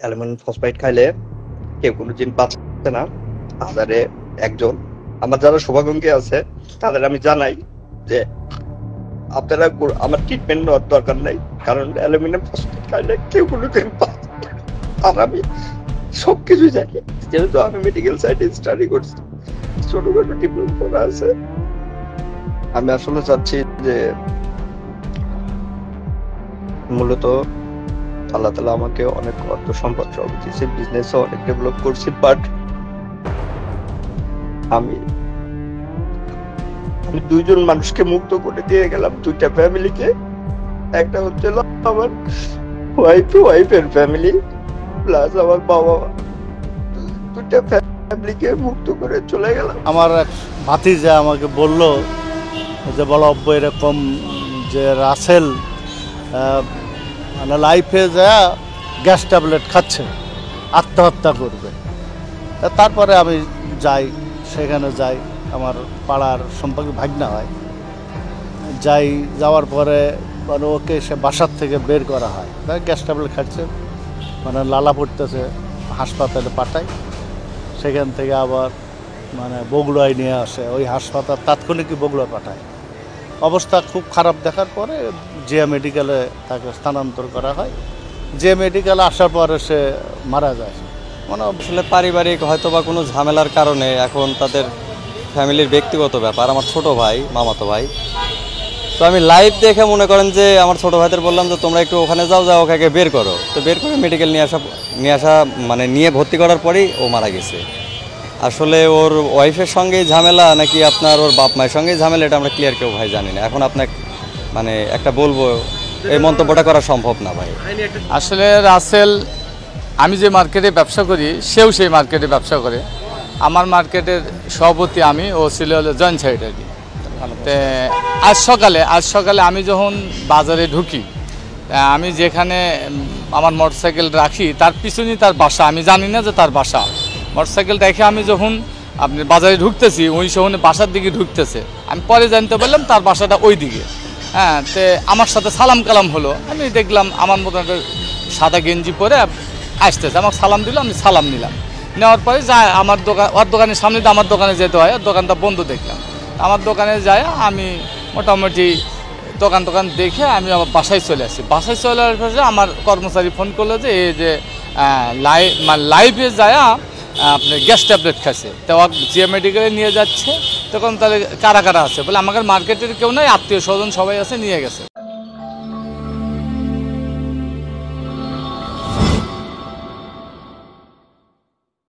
Aluminium phosphide খাইলে কেউ কোনোদিন বাঁচে না। হাজারে একজন। আমার যারা শুভাকাঙ্ক্ষী আছে তাদের আমি জানাই যে আপনারা আমার ট্রিটমেন্ট নেওয়ার দরকার নাই, কারণ অ্যালুমিনিয়াম ফসফেট খাইলে কেউ কোনোদিন বাঁচে না। আর আমি সবকিছু জানি, যেহেতু আমি মেডিকেল সাইডে স্টাডি করছি, ছোটখাটো ডিপ্লোমা করা আছে। আমি আসলে চাচ্ছি যে মূলত আল্লাহ তাআলা আমাকে অনেক অর্থ সম্পদ সব দিয়েছে, বিজনেসও অনেক ডেভেলপ করছি, বাট আমি আমি দুইজন মানুষকে মুক্ত করে দিয়ে গেলাম, দুইটা ফ্যামিলিকে। একটা হচ্ছে আমার ওয়াইফের ফ্যামিলি, প্লাস আমার বাবা, দুইটা ফ্যামিলিকে মুক্ত করে চলে গেলাম। আমার এক ভাতিজা আমাকে বলল যে বলো আব্বু এরকম যে রাসেল মানে লাইফে যা গ্যাস ট্যাবলেট খাচ্ছে, আত্মহত্যা করবে। তারপরে আমি যাই, সেখানে যাই, আমার পাড়ার সম্পর্কে ভাগনা হয়, যাই, যাওয়ার পরে মানে ওকে সে বাসার থেকে বের করা হয়, তাই গ্যাস ট্যাবলেট খাচ্ছে, মানে লালা পড়তেছে, হাসপাতালে পাঠায়। সেখান থেকে আবার মানে বগুড়ায় নিয়ে আসে, ওই হাসপাতাল তাৎক্ষণিকই বগুড়া পাঠায়। অবস্থা খুব খারাপ দেখার পরে জিয়া মেডিকেলে তাকে স্থানান্তর করা হয়। জিয়া মেডিকেলে আসার পরে সে মারা যায়। মানে আসলে পারিবারিক হয়তো বা কোনো ঝামেলার কারণে এখন তাদের ফ্যামিলির ব্যক্তিগত ব্যাপার। আমার ছোট ভাই, মামাতো ভাই, তো আমি লাইভ দেখে মনে করেন যে আমার ছোট ভাইদের বললাম যে তোমরা একটু ওখানে যাও, ওকে বের করো। তো বের করে মেডিকেল নিয়ে আসা মানে নিয়ে ভর্তি করার পরেই ও মারা গেছে। আসলে ওর ওয়াইফের সঙ্গেই ঝামেলা নাকি আপনার ওর বাপ মায়ের সঙ্গেই ঝামেলা, এটা আমরা ক্লিয়ার কেউ ভাই জানি না। এখন আপনাকে মানে একটা বলবো, এই মন্তব্যটা করা সম্ভব না ভাই। আসলে রাসেল, আমি যে মার্কেটে ব্যবসা করি সেও সেই মার্কেটে ব্যবসা করে। আমার মার্কেটের সভাপতি আমি, ও ছিল হলো জয়েন্ট সেক্রেটারি। আজ সকালে আমি যখন বাজারে ঢুকি, আমি যেখানে আমার মোটরসাইকেল রাখি তার পিছনেই তার বাসা। আমি জানি না যে তার বাসা। মোটরসাইকেল রেখে আমি যখন আপনি বাজারে ঢুকতেছি, ওই সময় বাসার দিকে ঢুকতেছে, আমি পরে জানতে পারলাম তার বাসাটা ওই দিকে। হ্যাঁ, তো আমার সাথে সালাম কালাম হলো। আমি দেখলাম আমার মতো একটা সাদা গেঞ্জি পরে আসতেছে, আমাকে সালাম দিল, আমি সালাম নিলাম। নেওয়ার পরে যা আমার ওর দোকানের সামনে দিয়ে আমার দোকানে যেতে হয়, ওর দোকানটা বন্ধ দেখলাম। আমার দোকানে যায় আমি মোটামুটি দোকান দেখে আমি আমার বাসায় চলে আসি। বাসায় চলে আসার পরে আমার কর্মচারী ফোন করলো যে এই যে লাইভে যায় আপনি গ্যাস ট্যাবলেট খাচ্ছে, তো জিয়া মেডিকেলে নিয়ে যাচ্ছে। তখন তাহলে কারা কারা আছে বলে, আমাদের মার্কেটের কেউ নাই, আত্মীয় স্বজন সবাই আছে, নিয়ে গেছে।